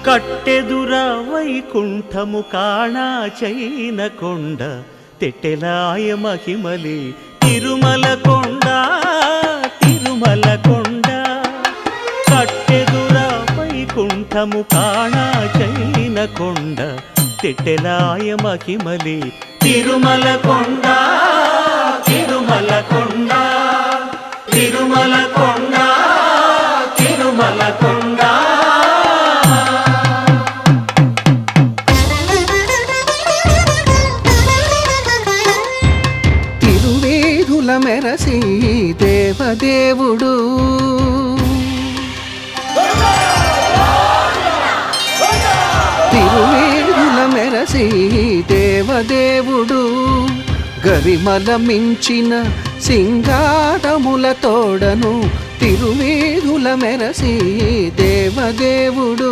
కట్టెదుర వైకుంఠము కాణా చైన కొండ తెట్టెలాయ మహిమలి తిరుమల కొండ తిరుమల కొండ కట్టెదుర వైకుంఠము కాణా చైన కొండ తెట్టెలాయ మహిమలి తిరుమల కొండ తిరుమల కొండ తిరుమల కొండ తిరుమల కొండ తిరువేధుల మెరసి దేవదేవుడు తిరువేధుల మెరసి దేవదేవుడు గరిమల మించిన సింగారముల తోడను తిరువేధుల మెరసి దేవదేవుడు